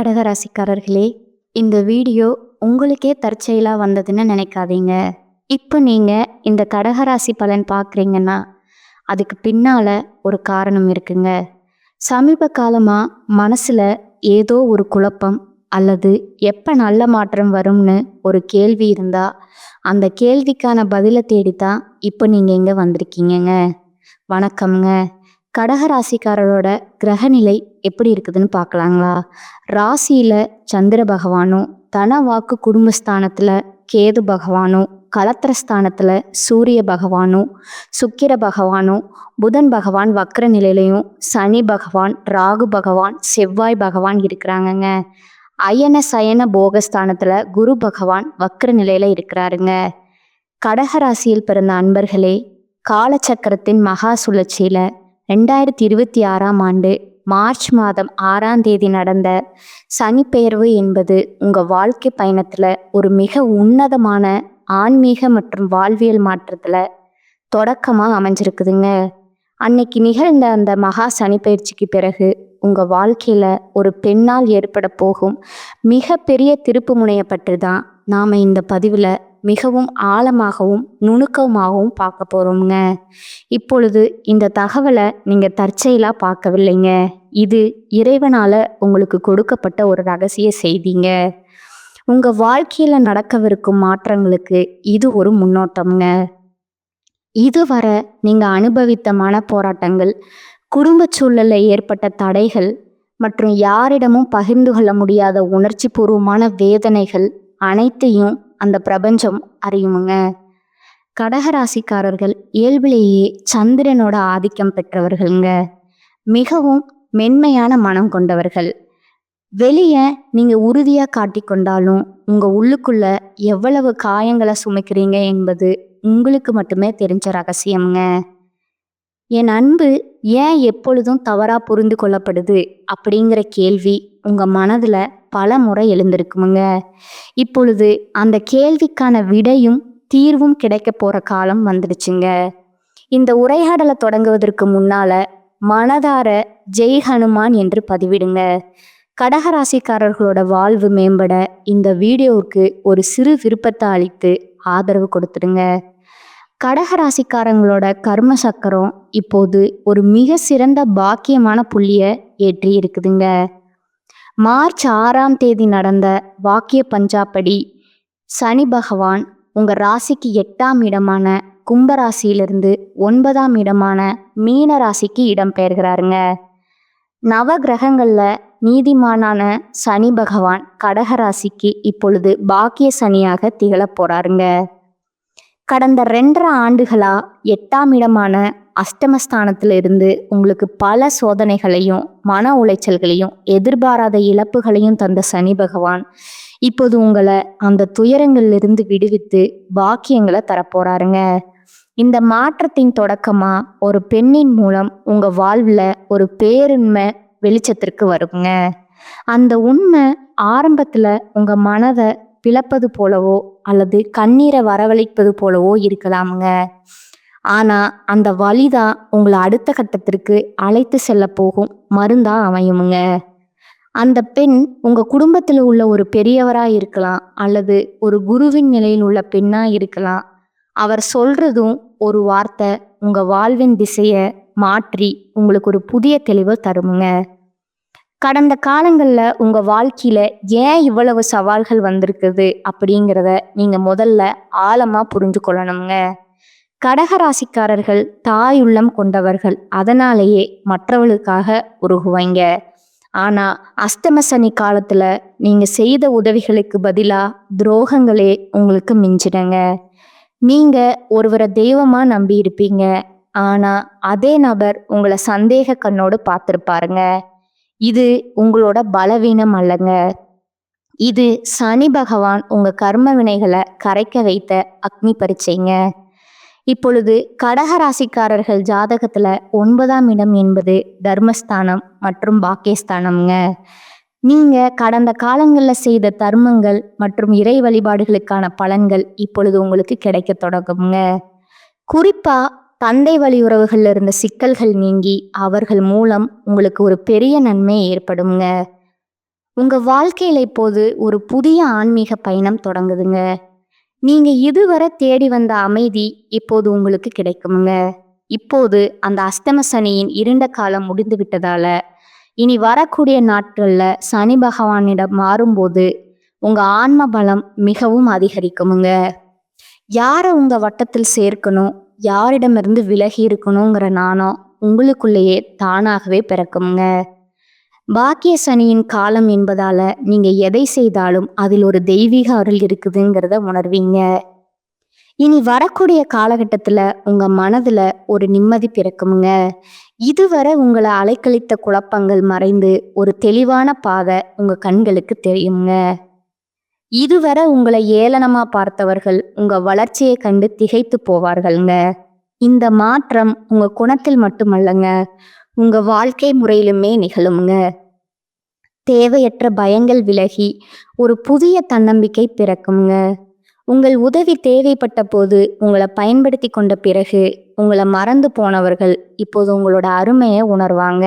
கடகராசிக்காரர்களே, இந்த வீடியோ உங்களுக்கே தற்செயலா வந்ததுன்னு நினைக்காதீங்க. இப்போ நீங்க இந்த கடகராசி பலன் பார்க்குறீங்கன்னா, அதுக்கு பின்னால ஒரு காரணம் இருக்குங்க. சமீப காலமா மனசுல ஏதோ ஒரு குழப்பம் அல்லது எப்ப நல்ல மாற்றம் வரும்னு ஒரு கேள்வி இருந்தா, அந்த கேள்விக்கான பதிலை தேடித்தான் இப்போ நீங்க இங்க வந்திருக்கீங்கங்க. வணக்கம்ங்க. கடகராசிக்காரரோட கிரகநிலை எப்படி இருக்குதுன்னு பார்க்கலாங்களா? ராசியில சந்திர பகவானும், தன வாக்கு குடும்பஸ்தானத்துல கேது பகவானும், கலத்திரஸ்தானத்துல சூரிய பகவானும், சுக்கிர பகவானும், புதன் பகவான் வக்ர நிலையிலையும், சனி பகவான், ராகு பகவான், செவ்வாய் பகவான் இருக்கிறாங்கங்க. அயன சயன போகஸ்தானத்துல குரு பகவான் வக்ர நிலையில இருக்கிறாருங்க. கடகராசியில் பிறந்த அன்பர்களே, காலச்சக்கரத்தின் மகா சுழற்சியில 2026ஆம் ஆண்டு மார்ச் மாதம் 6ஆம் தேதி நடந்த சனிப்பெயர்வு என்பது உங்க வாழ்க்கை பயணத்துல ஒரு மிக உன்னதமான ஆன்மீக மற்றும் வாழ்வியல் மாற்றத்துல தொடக்கமா அமைஞ்சிருக்குதுங்க. அன்னைக்கு நிகழ்ந்த அந்த மகா சனிப்பெயர்ச்சிக்கு பிறகு உங்க வாழ்க்கையில ஒரு பெண்ணால் ஏற்பட போகும் மிக பெரிய திருப்பு முனையை பற்றி தான் நாம இந்த பதிவுல மிகவும் ஆழமாகவும் நுணுக்கமாகவும் பார்க்க போறோம்ங்க. இப்பொழுது இந்த தகவலை நீங்க தற்செயலா பார்க்கவில்லைங்க. இது இறைவனால உங்களுக்கு கொடுக்கப்பட்ட ஒரு ரகசிய செய்திங்க. உங்க வாழ்க்கையில நடக்கவிருக்கும் மாற்றங்களுக்கு இது ஒரு முன்னோட்டம்ங்க. இதுவரை நீங்க அனுபவித்த மனப்போராட்டங்கள், குடும்ப சூழல்ல ஏற்பட்ட தடைகள் மற்றும் யாரிடமும் பகிர்ந்து கொள்ள முடியாத உணர்ச்சி பூர்வமான வேதனைகள் அனைத்தையும் அந்த பிரபஞ்சம் அறியுமுங்க. கடகராசிக்காரர்கள் இயல்பிலேயே சந்திரனோட ஆதிக்கம் பெற்றவர்கள்ங்க. மிகவும் மென்மையான மனம் கொண்டவர்கள். வெளியே நீங்க உறுதியா காட்டிக்கொண்டாலும் உங்க உள்ளுக்குள்ள எவ்வளவு காயங்களை சுமக்கிறீங்க என்பது உங்களுக்கு மட்டுமே தெரிஞ்ச ரகசியம்ங்க. என் அன்பு ஏன் எப்பொழுதும் தவறா புரிந்து கொள்ளப்படுது அப்படிங்கிற கேள்வி உங்க மனதுல பல முறை எழுந்திருக்குமுங்க. இப்பொழுது அந்த கேள்விக்கான விடையும் தீர்வும் கிடைக்க போற காலம் வந்துடுச்சுங்க. இந்த உரையாடலை தொடங்குவதற்கு முன்னால மனதார ஜெய் ஹனுமான் என்று பதிவிடுங்க. கடகராசிக்காரர்களோட வாழ்வு மேம்பட இந்த வீடியோவுக்கு ஒரு சிறு விருப்பத்தை அளித்து ஆதரவு கொடுத்துடுங்க. கடகராசிக்காரங்களோட கர்ம சக்கரம் இப்போது ஒரு மிக சிறந்த பாக்கியமான புள்ளிய ஏற்றி இருக்குதுங்க. மார்ச் 6ஆம் தேதி நடந்த வாக்கிய பஞ்சாப்படி சனி பகவான் உங்க ராசிக்கு 8ஆம் இடமான கும்பராசியிலிருந்து 9ஆம் இடமான மீன ராசிக்கு இடம் பெயர்கிறாருங்க. நவ கிரகங்கள்ல நீதிமானான சனி பகவான் கடகராசிக்கு இப்பொழுது பாக்கிய சனியாக திகழ போறாருங்க. கடந்த 2.5 ஆண்டுகளா 8ஆம் இடமான அஷ்டமஸ்தானத்துல இருந்து உங்களுக்கு பல சோதனைகளையும் மன உளைச்சல்களையும் எதிர்பாராத இழப்புகளையும் தந்த சனி பகவான் இப்போது உங்களை அந்த துயரங்களிலிருந்து விடுவித்து பாக்கியங்களை தரப்போறாருங்க. இந்த மாற்றத்தின் தொடக்கமா ஒரு பெண்ணின் மூலம் உங்க வாழ்வுல ஒரு பேருண்மை வெளிச்சத்திற்கு வருங்க. அந்த உண்மை ஆரம்பத்துல உங்க மனதை பிளப்பது போலவோ அல்லது கண்ணீரை வரவழைப்பது போலவோ இருக்கலாமுங்க. ஆனா அந்த வலிதான் உங்களை அடுத்த கட்டத்திற்கு அழைத்து செல்ல போகும் மருந்தா அமையுமுங்க. அந்த பெண் உங்க குடும்பத்தில் உள்ள ஒரு பெரியவரா இருக்கலாம் அல்லது ஒரு குருவின் நிலையில் உள்ள பெண்ணா இருக்கலாம். அவர் சொல்றதும் ஒரு வார்த்தை உங்க வாழ்வின் திசைய மாற்றி உங்களுக்கு ஒரு புதிய தெளிவை தருமுங்க. கடந்த காலங்கள்ல உங்க வாழ்க்கையில ஏன் இவ்வளவு சவால்கள் வந்திருக்குது அப்படிங்கிறத நீங்க முதல்ல ஆழமா புரிஞ்சு கொள்ளணுங்க. கடகராசிக்காரர்கள் தாயுள்ளம் கொண்டவர்கள், அதனாலேயே மற்றவர்களுக்காக உருகுவாங்க. ஆனா அஷ்டம சனி காலத்துல நீங்க செய்த உதவிகளுக்கு பதிலா துரோகங்களே உங்களுக்கு மிஞ்சிடுங்க. நீங்க ஒருவரை தெய்வமா நம்பி இருப்பீங்க. ஆனா அதே நபர் உங்களை சந்தேக கண்ணோடு பார்த்திருப்பாருங்க. இது உங்களோட பலவீனம் அல்லங்க. இது சனி பகவான் உங்க கர்ம வினைகளை கரைக்க வைத்த அக்னி பரீட்சைங்க. இப்பொழுது கடகராசிக்காரர்கள் ஜாதகத்துல 9ஆம் இடம் என்பது தர்மஸ்தானம் மற்றும் பாக்கியஸ்தானம்ங்க. நீங்க கடந்த காலங்களில் செய்த தர்மங்கள் மற்றும் இறை வழிபாடுகளுக்கான பலன்கள் இப்பொழுது உங்களுக்கு கிடைக்க தொடங்குங்க. குறிப்பா தந்தை வழி உறவுகள்ல இருந்த சிக்கல்கள் நீங்கி அவர்கள் மூலம் உங்களுக்கு ஒரு பெரிய நன்மை ஏற்படுங்க. உங்க வாழ்க்கையில இப்போது ஒரு புதிய ஆன்மீக பயணம் தொடங்குதுங்க. நீங்க இதுவரை தேடி வந்த அமைதி இப்போது உங்களுக்கு கிடைக்குமுங்க. இப்போது அந்த அஸ்தம சனியின் இருண்ட காலம் முடிந்து விட்டதால, இனி வரக்கூடிய நாட்கள்ல சனி பகவானிடம் மாறும்போது உங்க ஆன்ம பலம் மிகவும் அதிகரிக்குமுங்க. யார உங்க வட்டத்தில் சேர்க்கணும், யாரிடமிருந்து விலகி இருக்கணுங்கிற நாணம் உங்களுக்குள்ளேயே தானாகவே பிறக்குமுங்க. பாக்கிய சனியின் காலம் என்பதால நீங்க எதை செய்தாலும் அதில் ஒரு தெய்வீக அருள் இருக்குதுங்கிறத உணர்வீங்க. இனி வரக்கூடிய காலகட்டத்துல உங்க மனதுல ஒரு நிம்மதி பிறக்குமுங்க. இதுவரை உங்களை அலைக்கழித்த குழப்பங்கள் மறைந்து ஒரு தெளிவான பாதை உங்க கண்களுக்கு தெரியுங்க. இதுவரை உங்களை ஏளனமா பார்த்தவர்கள் உங்க வளர்ச்சியை கண்டு திகைத்து போவார்கள்ங்க. இந்த மாற்றம் உங்க குணத்தில் மட்டுமல்லங்க, உங்க வாழ்க்கை முறையிலுமே நிகழுங்க. தேவையற்ற பயங்கள் விலகி ஒரு புதிய தன்னம்பிக்கை பிறக்குங்க. உங்கள் உதவி தேவைப்பட்ட போது உங்களை பயன்படுத்தி கொண்ட பிறகு உங்களை மறந்து போனவர்கள் இப்போது உங்களோட அருமையை உணர்வாங்க.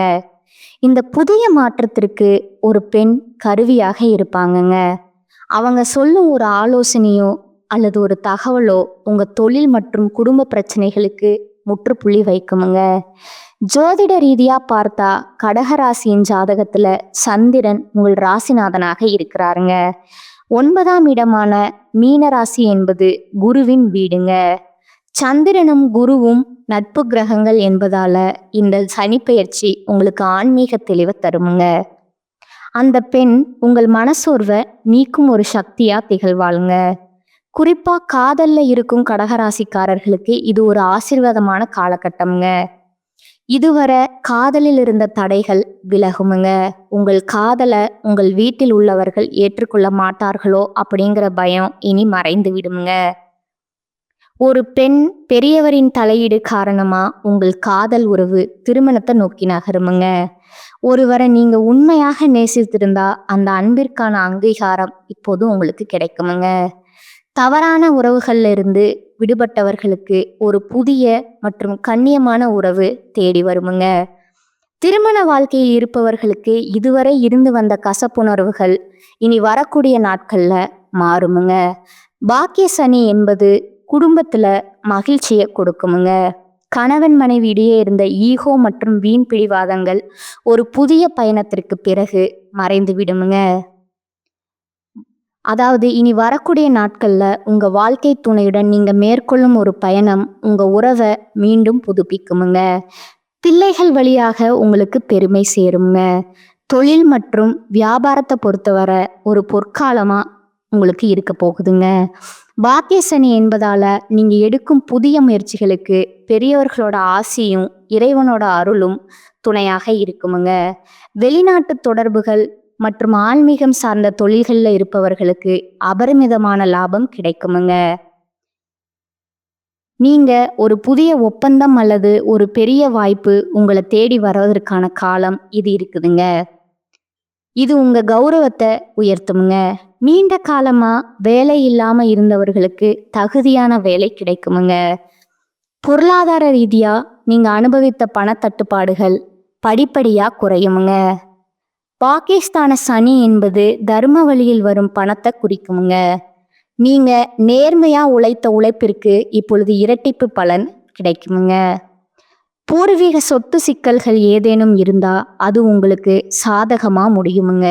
இந்த புதிய மாற்றத்திற்கு ஒரு பெண் கருவியாக இருப்பாங்கங்க. அவங்க சொல்லும் ஒரு ஆலோசனையோ அல்லது ஒரு தகவலோ உங்க தொழில் மற்றும் குடும்ப பிரச்சனைகளுக்கு முற்றுப்புள்ளி வைக்குமுங்க. ஜோதிட ரீதியா பார்த்தா கடகராசியின் ஜாதகத்துல சந்திரன் உங்கள் ராசிநாதனாக இருக்கிறாருங்க. 9ஆம் இடமான மீனராசி என்பது குருவின் வீடுங்க. சந்திரனும் குருவும் நட்பு கிரகங்கள் என்பதால இந்த சனிப்பெயர்ச்சி உங்களுக்கு ஆன்மீக தெளிவை தருமுங்க. அந்த பெண் உங்கள் மனசோர்வை நீக்கும் ஒரு சக்தியா திகழ்வாளுங்க. குறிப்பா காதல்ல இருக்கும் கடகராசிக்காரர்களுக்கு இது ஒரு ஆசீர்வாதமான காலகட்டம்ங்க. இதுவரை காதலில் இருந்த தடைகள் விலகுமுங்க. உங்கள் காதலை உங்கள் வீட்டில் உள்ளவர்கள் ஏற்றுக்கொள்ள மாட்டார்களோ அப்படிங்கிற பயம் இனி மறைந்து விடுமுங்க. ஒரு பெண் பெரியவரின் தலையீடு காரணமா உங்கள் காதல் உறவு திருமணத்தை நோக்கி நகருமுங்க. ஒருவரை நீங்க உண்மையாக நேசித்திருந்தா அந்த அன்பிற்கான அங்கீகாரம் இப்போது உங்களுக்கு கிடைக்குமுங்க. தவறான உறவுகள்ல இருந்து விடுபட்டவர்களுக்கு ஒரு புதிய மற்றும் கண்ணியமான உறவு தேடி வருமுங்க. திருமண வாழ்க்கையில் இருப்பவர்களுக்கு இதுவரை இருந்து வந்த கசப்புணர்வுகள் இனி வரக்கூடிய நாட்கள்ல மாறுமுங்க. பாக்கிய சனி என்பது குடும்பத்துல மகிழ்ச்சியை கொடுக்குமுங்க. கணவன் மனைவி இடையே இருந்த ஈகோ மற்றும் வீண் பிடிவாதங்கள் ஒரு புதிய பயணத்திற்கு பிறகு மறைந்து விடுமுங்க. அதாவது இனி வரக்கூடிய நாட்கள்ல உங்க வாழ்க்கை துணையுடன் நீங்க மேற்கொள்ளும் ஒரு பயணம் உங்க உறவை மீண்டும் புதுப்பிக்குமுங்க. பிள்ளைகள் வழியாக உங்களுக்கு பெருமை சேருங்க. தொழில் மற்றும் வியாபாரத்தை பொறுத்தவரை ஒரு பொற்காலமா உங்களுக்கு இருக்க போகுதுங்க. பாக்கிய சனி என்பதால நீங்க எடுக்கும் புதிய முயற்சிகளுக்கு பெரியவர்களோட ஆசியும் இறைவனோட அருளும் துணையாக இருக்குமுங்க. வெளிநாட்டு தொடர்புகள் மற்றும் ஆன்மீகம் சார்ந்த தொழில்கள்ல இருப்பவர்களுக்கு அபரிமிதமான லாபம் கிடைக்குமுங்க. நீங்க ஒரு புதிய ஒப்பந்தம் அல்லது ஒரு பெரிய வாய்ப்பு உங்களை தேடி வருவதற்கான காலம் இது இருக்குதுங்க. இது உங்க கௌரவத்தை உயர்த்துமுங்க. நீண்ட காலமா வேலை இல்லாம இருந்தவர்களுக்கு தகுதியான வேலை கிடைக்குமுங்க. பொருளாதார ரீதியா நீங்க அனுபவித்த பணத்தட்டுப்பாடுகள் படிப்படியா குறையுமுங்க. பாகிஸ்தான சனி என்பது தர்ம வழியில் வரும் பணத்தை குறிக்குமுங்க. நீங்க நேர்மையா உழைத்த உழைப்பிற்கு இப்பொழுது இரட்டிப்பு பலன் கிடைக்குமுங்க. பூர்வீக சொத்து சிக்கல்கள் ஏதேனும் இருந்தா அது உங்களுக்கு சாதகமா முடியுமுங்க.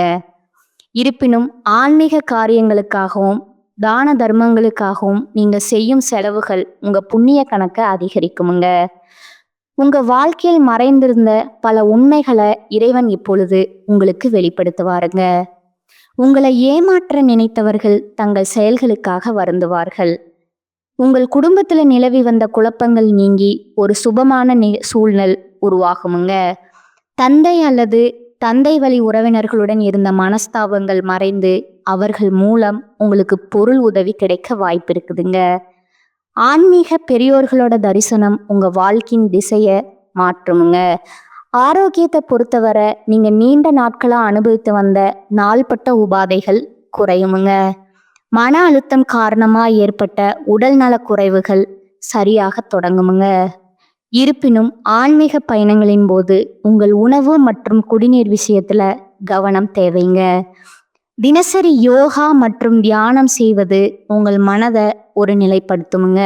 இருப்பினும் ஆன்மீக காரியங்களுக்காகவும் தான தர்மங்களுக்காகவும் நீங்க செய்யும் செலவுகள் உங்க புண்ணிய கணக்கை அதிகரிக்குமுங்க. உங்க வாழ்க்கையில் மறைந்திருந்த பல உண்மைகளை இறைவன் இப்பொழுது உங்களுக்கு வெளிப்படுத்துவாருங்க. உங்களை ஏமாற்ற நினைத்தவர்கள் தங்கள் செயல்களுக்காக வருந்துவார்கள். உங்கள் குடும்பத்துல நிலவி வந்த குழப்பங்கள் நீங்கி ஒரு சுபமான சூழ்நிலை உருவாகுமுங்க. தந்தை அல்லது தந்தை வழி உறவினர்களுடன் இருந்த மனஸ்தாபங்கள் மறைந்து அவர்கள் மூலம் உங்களுக்கு பொருள் உதவி கிடைக்க வாய்ப்பு இருக்குதுங்க. ஆன்மீக பெரியோர்களோட தரிசனம் உங்க வாழ்க்கையின் திசையை மாற்றுமுங்க. ஆரோக்கியத்தை பொறுத்தவரை நீங்க நீண்ட நாட்களா அனுபவித்து வந்த நாள்பட்ட உபாதைகள் குறையுமுங்க. மன அழுத்தம் காரணமா ஏற்பட்ட உடல் நல குறைவுகள் சரியாக தொடங்குமுங்க. இருப்பினும் ஆன்மீக பயணங்களின் போது உங்கள் உணவு மற்றும் குடிநீர் விஷயத்துல கவனம் தேவைங்க. தினசரி யோகா மற்றும் தியானம் செய்வது உங்கள் மனதை ஒரு நிலைப்படுத்துமுங்க.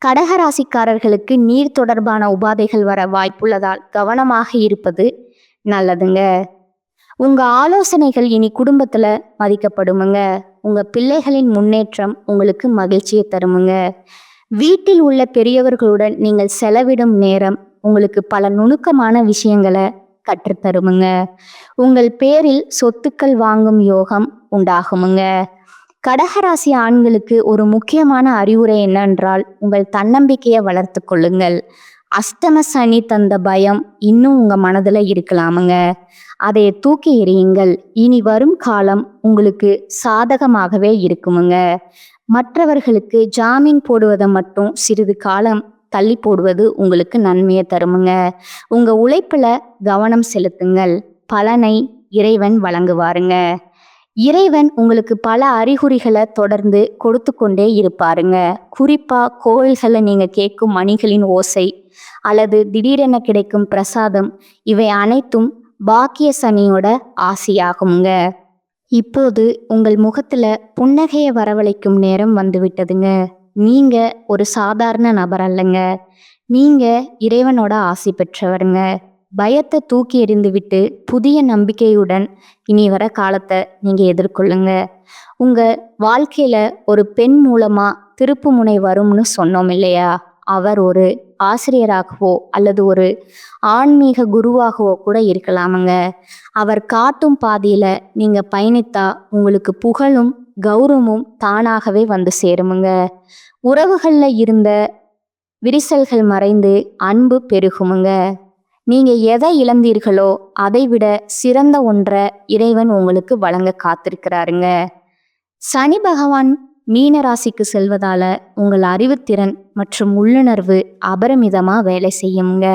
கடகராசிக்காரர்களுக்கு நீர் தொடர்பான உபாதைகள் வர வாய்ப்புள்ளதால் கவனமாக இருப்பது நல்லதுங்க. உங்க ஆலோசனைகள் இனி குடும்பத்துல மதிக்கப்படுமுங்க. உங்க பிள்ளைகளின் முன்னேற்றம் உங்களுக்கு மகிழ்ச்சியை தருமுங்க. வீட்டில் உள்ள பெரியவர்களுடன் நீங்கள் செலவிடும் நேரம் உங்களுக்கு பல நுணுக்கமான விஷயங்களை கற்றுத்தருமுங்க. உங்கள் பேரில் சொத்துக்கள் வாங்கும் யோகம் உண்டாகுமுங்க. கடகராசி ஆண்களுக்கு ஒரு முக்கியமான அறிவுரை என்னென்றால், உங்கள் தன்னம்பிக்கையை வளர்த்து கொள்ளுங்கள். அஷ்டம சனி தந்த பயம் இன்னும் உங்க மனதுல இருக்கலாமுங்க. அதை தூக்கி எறியுங்கள். இனி வரும் காலம் உங்களுக்கு சாதகமாகவே இருக்குமுங்க. மற்றவர்களுக்கு ஜாமீன் போடுவதை மட்டும் சிறிது காலம் தள்ளி போடுவது உங்களுக்கு நன்மையை தருமுங்க. உங்க உழைப்புல கவனம் செலுத்துங்கள். பலனை இறைவன் வழங்குவாருங்க. இறைவன் உங்களுக்கு பல அறிகுறிகளை தொடர்ந்து கொடுத்து கொண்டே இருப்பாருங்க. குறிப்பா கோயில்களை நீங்க கேட்கும் மணிகளின் ஓசை அல்லது திடீரென கிடைக்கும் பிரசாதம், இவை அனைத்தும் பாக்கிய சனியோட ஆசியாகுங்க. இப்போது உங்கள் முகத்துல புன்னகையை வரவழைக்கும் நேரம் வந்துவிட்டதுங்க. நீங்க ஒரு சாதாரண நபர் அல்லங்க. நீங்க இறைவனோட ஆசி பெற்றவருங்க. பயத்தை தூக்கி எறிந்துவிட்டு புதிய நம்பிக்கையுடன் இனி வர காலத்தை நீங்க எதிர்கொள்ளுங்க. உங்க வாழ்க்கையில ஒரு பெண் மூலமா திருப்பு முனை வரும்னு சொன்னோம் இல்லையா? அவர் ஒரு ஆசிரியராகவோ அல்லது ஒரு ஆன்மீக குருவாகவோ கூட இருக்கலாமுங்க. அவர் காட்டும் பாதையில நீங்க பயணித்தா உங்களுக்கு புகழும் கௌரவமும் தானாகவே வந்து சேருமுங்க. உறவுகள்ல இருந்த விரிசல்கள் மறைந்து அன்பு பெருகுமுங்க. நீங்க எதை இழந்தீர்களோ அதை விட சிறந்த ஒன்றை இறைவன் உங்களுக்கு வழங்க காத்திருக்கிறாருங்க. சனி பகவான் மீன ராசிக்கு செல்வதால உங்கள் அறிவுத்திறன் மற்றும் உள்ளுணர்வு அபரிமிதமா வேலை செய்யுங்க.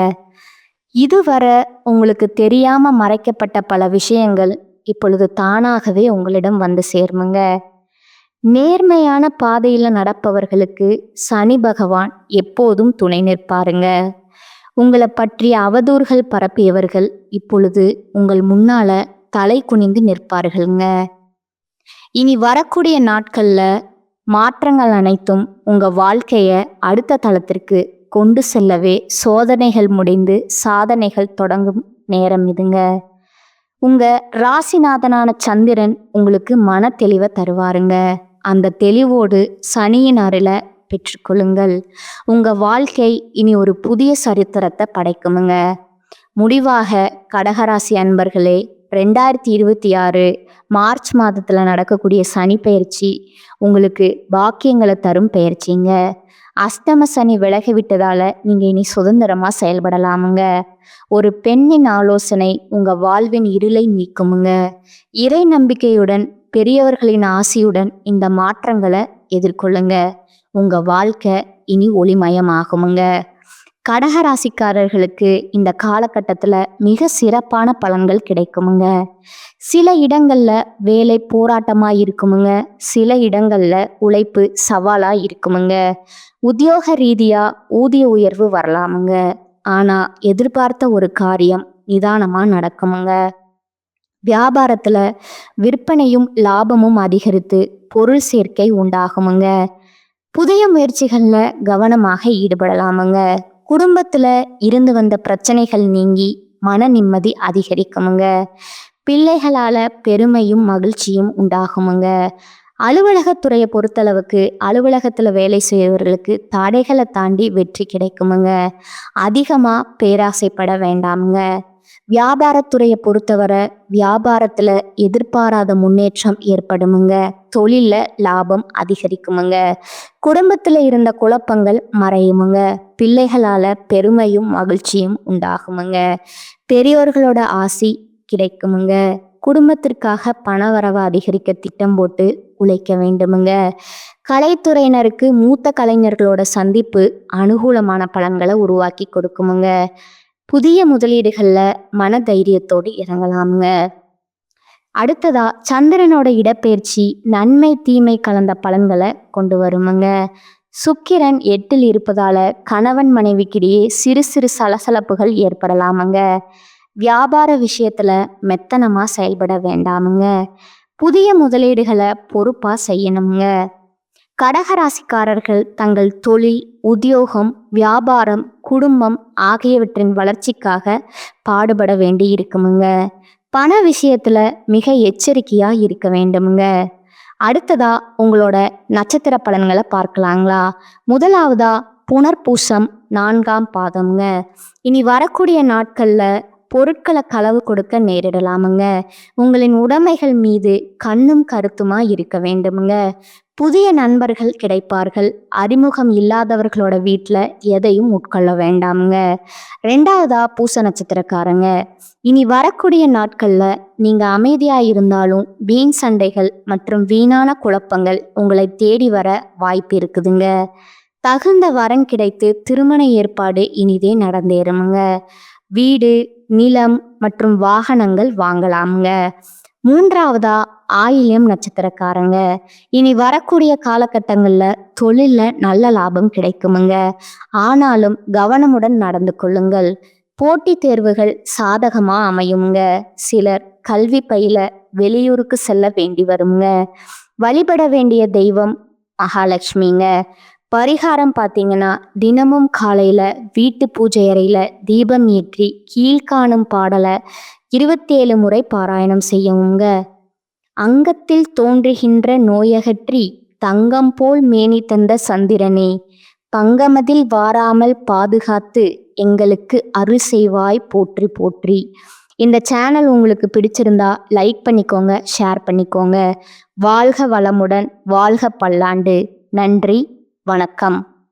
இதுவரை உங்களுக்கு தெரியாம மறைக்கப்பட்ட பல விஷயங்கள் இப்பொழுது தானாகவே உங்களிடம் வந்து சேருமுங்க. நேர்மையான பாதையில நடப்பவர்களுக்கு சனி பகவான் எப்போதும் துணை நிற்பாருங்க. உங்களை பற்றிய அவதூறுகள் பரப்பியவர்கள் இப்பொழுது உங்கள் முன்னால தலை குனிந்து நிற்பார்களுங்க. இனி வரக்கூடிய நாட்கள்ல மாற்றங்கள் அனைத்தும் உங்க வாழ்க்கைய அடுத்த தளத்திற்கு கொண்டு செல்லவே சோதனைகள் முடிந்து சாதனைகள் தொடங்கும் நேரம் இதுங்க. உங்க ராசிநாதனான சந்திரன் உங்களுக்கு மன தெளிவை தருவாருங்க. அந்த தெளிவோடு சனியின் அருளை பெற்றுக்கொள்ளுங்கள். உங்க வாழ்க்கை இனி ஒரு புதிய சரித்திரத்தை படைக்குமுங்க. முடிவாக கடகராசி அன்பர்களே, 2026 மார்ச் மாதத்துல நடக்கக்கூடிய சனி பெயர்ச்சி உங்களுக்கு பாக்கியங்களை தரும் பெயர்ச்சிங்க. அஷ்டம சனி விலகி விட்டதால நீங்க இனி சுதந்திரமா செயல்படலாமுங்க. ஒரு பெண்ணின் ஆலோசனை உங்க வாழ்வின் இருளை நீக்குமுங்க. இறை நம்பிக்கையுடன் பெரியவர்களின் ஆசியுடன் இந்த மாற்றங்களை எதிர்கொள்ளுங்க. உங்க வாழ்க்கை இனி ஒளிமயமாகுமுங்க. கடகராசிக்காரர்களுக்கு இந்த காலகட்டத்துல மிக சிறப்பான பலன்கள் கிடைக்குமுங்க. சில இடங்கள்ல வேலை போராட்டமா இருக்குமுங்க. சில இடங்கள்ல உழைப்பு சவாலா இருக்குமுங்க. உத்தியோக ரீதியா ஊதிய உயர்வு வரலாமுங்க. ஆனா எதிர்பார்த்த ஒரு காரியம் நிதானமா நடக்குமுங்க. வியாபாரத்துல விற்பனையும் லாபமும் அதிகரித்து பொருள் சேர்க்கை உண்டாகுமுங்க. புதிய முயற்சிகள்ல கவனமாக ஈடுபடலாமுங்க. குடும்பத்துல இருந்து வந்த பிரச்சனைகள் நீங்கி மன நிம்மதி அதிகரிக்குமுங்க. பிள்ளைகளால பெருமையும் மகிழ்ச்சியும் உண்டாகுமுங்க. அலுவலகத்துறையை பொறுத்தளவுக்கு அலுவலகத்துல வேலை செய்யறவர்களுக்கு தடைகளை தாண்டி வெற்றி கிடைக்குமுங்க. அதிகமா பேராசைப்பட வேண்டாமுங்க. வியாபாரத்துறையை பொறுத்தவரை வியாபாரத்துல எதிர்பாராத முன்னேற்றம் ஏற்படுமுங்க. தொழில லாபம் அதிகரிக்குமுங்க. குடும்பத்துல இருந்த குழப்பங்கள் மறையுமுங்க. பிள்ளைகளால பெருமையும் மகிழ்ச்சியும் உண்டாகுமுங்க. பெரியோர்களோட ஆசி கிடைக்குமுங்க. குடும்பத்திற்காக பணவரவை அதிகரிக்க திட்டம் போட்டு உழைக்க வேண்டுமுங்க. கலைத்துறையினருக்கு மூத்த கலைஞர்களோட சந்திப்பு அனுகூலமான பலன்களை உருவாக்கி கொடுக்குமுங்க. புதிய முதலீடுகள்ல மன தைரியத்தோடு இறங்கலாமுங்க. அடுத்ததா சந்திரனோட இடப்பெயர்ச்சி நன்மை தீமை கலந்த பலன்களை கொண்டு வருமுங்க. சுக்கிரன் 8ல் இருப்பதால கணவன் மனைவிக்கிடையே சிறு சிறு சலசலப்புகள் ஏற்படலாமுங்க. வியாபார விஷயத்துல மெத்தனமா செயல்பட வேண்டாமுங்க. புதிய முதலீடுகளை பொறுப்பா செய்யணுங்க. கடகராசிக்காரர்கள் தங்கள் தொழில், உத்தியோகம், வியாபாரம், குடும்பம் ஆகியவற்றின் வளர்ச்சிக்காக பாடுபட வேண்டி இருக்குமுங்க. பண விஷயத்துல மிக எச்சரிக்கையா இருக்க வேண்டுமுங்க. அடுத்ததா உங்களோட நட்சத்திர பலன்களை பார்க்கலாங்களா? முதலாவதா புனர்பூசம் 4ஆம் பாதம்ங்க. இனி வரக்கூடிய நாட்கள்ல பொருட்களை களவு கொடுக்க நேரிடலாமுங்க. உங்களின் உடைமைகள் மீது கண்ணும் கருத்துமா இருக்க வேண்டுமுங்க. புதிய நண்பர்கள் கிடைப்பார்கள். அறிமுகம் இல்லாதவர்களோட வீட்டில் எதையும் உட்கொள்ள வேண்டாமுங்க. 2ஆவதா பூச நட்சத்திரக்காரங்க. இனி வரக்கூடிய நாட்கள்ல நீங்க அமைதியா இருந்தாலும் வீண் சண்டைகள் மற்றும் வீணான குழப்பங்கள் உங்களை தேடி வர வாய்ப்பு இருக்குதுங்க. தகுந்த வரன் கிடைத்து திருமண ஏற்பாடு இனிதே நடந்தேறுமுங்க. வீடு, நிலம் மற்றும் வாகனங்கள் வாங்கலாமுங்க. 3ஆவதா ஆயில்யம் நட்சத்திரக்காரங்க. இனி வரக்கூடிய காலகட்டங்கள்ல தொழில்ல நல்ல லாபம் கிடைக்குமுங்க. ஆனாலும் கவனமுடன் நடந்து கொள்ளுங்கள். போட்டித் தேர்வுகள் சாதகமா அமையுங்க. சிலர் கல்வி பயில வெளியூருக்கு செல்ல வேண்டி வருங்க. வழிபட வேண்டிய தெய்வம் மகாலட்சுமிங்க. பரிகாரம் பார்த்தீங்கன்னா, தினமும் காலையில வீட்டு பூஜை அறையில தீபம் ஏற்றி கீழ்காணும் பாடலை 27 முறை பாராயணம் செய்யவுங்க. அங்கத்தில் தோன்றுகின்ற நோயகற்றி தங்கம் போல் மேனி தந்த சந்திரனே, பங்கமதில் வாராமல் பாதுகாத்து எங்களுக்கு அருள் செய்வாய் போற்றி போற்றி. இந்த சேனல் உங்களுக்கு பிடிச்சிருந்தா லைக் பண்ணிக்கோங்க, ஷேர் பண்ணிக்கோங்க. வாழ்க வளமுடன், வாழ்க பல்லாண்டு. நன்றி, வணக்கம்.